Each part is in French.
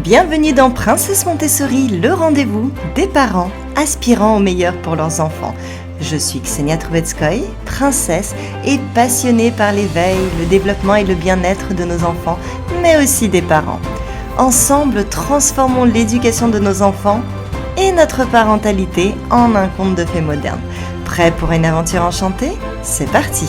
Bienvenue dans Princesse Montessori, le rendez-vous des parents aspirant au meilleur pour leurs enfants. Je suis Ksenia Trubetskoy, princesse et passionnée par l'éveil, le développement et le bien-être de nos enfants, mais aussi des parents. Ensemble, transformons l'éducation de nos enfants et notre parentalité en un conte de fées moderne. Prêt pour une aventure enchantée ? C'est parti!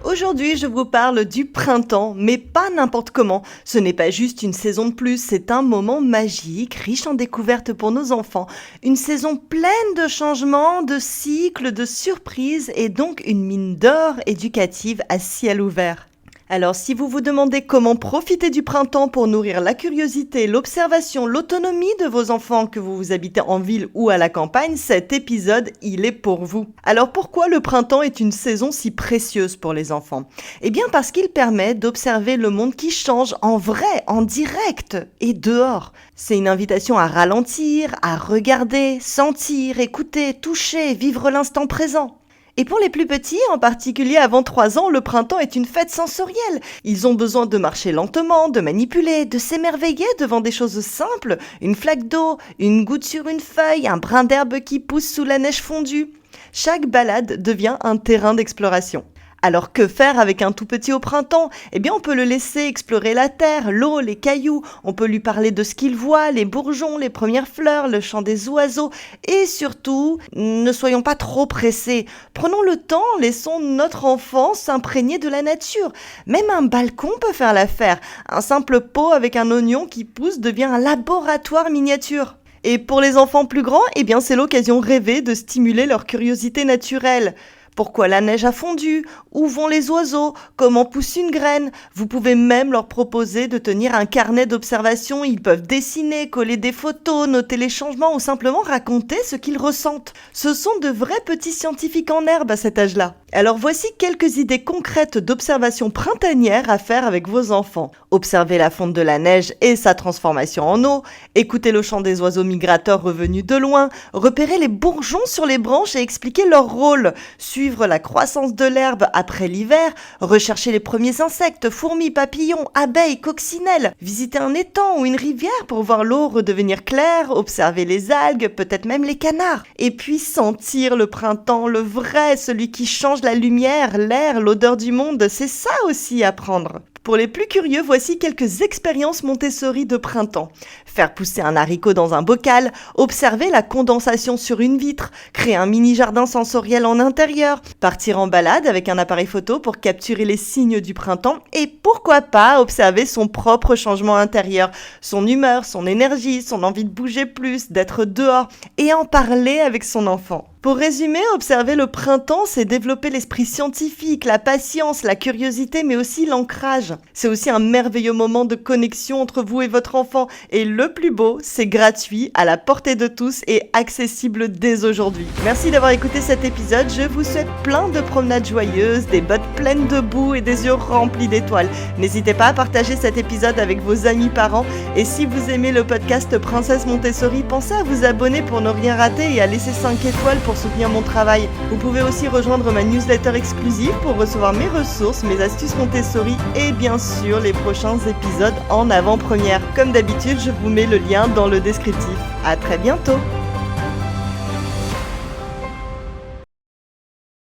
Aujourd'hui, je vous parle du printemps, mais pas n'importe comment. Ce n'est pas juste une saison de plus, c'est un moment magique, riche en découvertes pour nos enfants. Une saison pleine de changements, de cycles, de surprises et donc une mine d'or éducative à ciel ouvert. Alors, si vous vous demandez comment profiter du printemps pour nourrir la curiosité, l'observation, l'autonomie de vos enfants, que vous habitez en ville ou à la campagne, cet épisode, il est pour vous. Alors, pourquoi le printemps est une saison si précieuse pour les enfants ? Eh bien, parce qu'il permet d'observer le monde qui change en vrai, en direct et dehors. C'est une invitation à ralentir, à regarder, sentir, écouter, toucher, vivre l'instant présent. Et pour les plus petits, en particulier avant 3 ans, le printemps est une fête sensorielle. Ils ont besoin de marcher lentement, de manipuler, de s'émerveiller devant des choses simples, une flaque d'eau, une goutte sur une feuille, un brin d'herbe qui pousse sous la neige fondue. Chaque balade devient un terrain d'exploration. Alors que faire avec un tout petit au printemps ? Eh bien on peut le laisser explorer la terre, l'eau, les cailloux, on peut lui parler de ce qu'il voit, les bourgeons, les premières fleurs, le chant des oiseaux et surtout, ne soyons pas trop pressés. Prenons le temps, laissons notre enfant s'imprégner de la nature. Même un balcon peut faire l'affaire. Un simple pot avec un oignon qui pousse devient un laboratoire miniature. Et pour les enfants plus grands, eh bien c'est l'occasion rêvée de stimuler leur curiosité naturelle. Pourquoi la neige a fondu ? Où vont les oiseaux ? Comment pousse une graine ? Vous pouvez même leur proposer de tenir un carnet d'observation. Ils peuvent dessiner, coller des photos, noter les changements ou simplement raconter ce qu'ils ressentent. Ce sont de vrais petits scientifiques en herbe à cet âge-là. Alors voici quelques idées concrètes d'observation printanière à faire avec vos enfants. Observez la fonte de la neige et sa transformation en eau. Écoutez le chant des oiseaux migrateurs revenus de loin. Repérez les bourgeons sur les branches et expliquez leur rôle. Suivre la croissance de l'herbe après l'hiver, rechercher les premiers insectes, fourmis, papillons, abeilles, coccinelles, visiter un étang ou une rivière pour voir l'eau redevenir claire, observer les algues, peut-être même les canards. Et puis sentir le printemps, le vrai, celui qui change la lumière, l'air, l'odeur du monde, c'est ça aussi apprendre. Pour les plus curieux, voici quelques expériences Montessori de printemps. Faire pousser un haricot dans un bocal, observer la condensation sur une vitre, créer un mini-jardin sensoriel en intérieur, partir en balade avec un appareil photo pour capturer les signes du printemps et pourquoi pas observer son propre changement intérieur, son humeur, son énergie, son envie de bouger plus, d'être dehors et en parler avec son enfant. Pour résumer, observer le printemps, c'est développer l'esprit scientifique, la patience, la curiosité, mais aussi l'ancrage. C'est aussi un merveilleux moment de connexion entre vous et votre enfant. Et le plus beau, c'est gratuit, à la portée de tous et accessible dès aujourd'hui. Merci d'avoir écouté cet épisode. Je vous souhaite plein de promenades joyeuses, des bottes pleines de boue et des yeux remplis d'étoiles. N'hésitez pas à partager cet épisode avec vos amis parents. Et si vous aimez le podcast Princesse Montessori, pensez à vous abonner pour ne rien rater et à laisser 5 étoiles pour soutenir mon travail. Vous pouvez aussi rejoindre ma newsletter exclusive pour recevoir mes ressources, mes astuces Montessori et bien sûr les prochains épisodes en avant-première. Comme d'habitude, je vous mets le lien dans le descriptif. À très bientôt!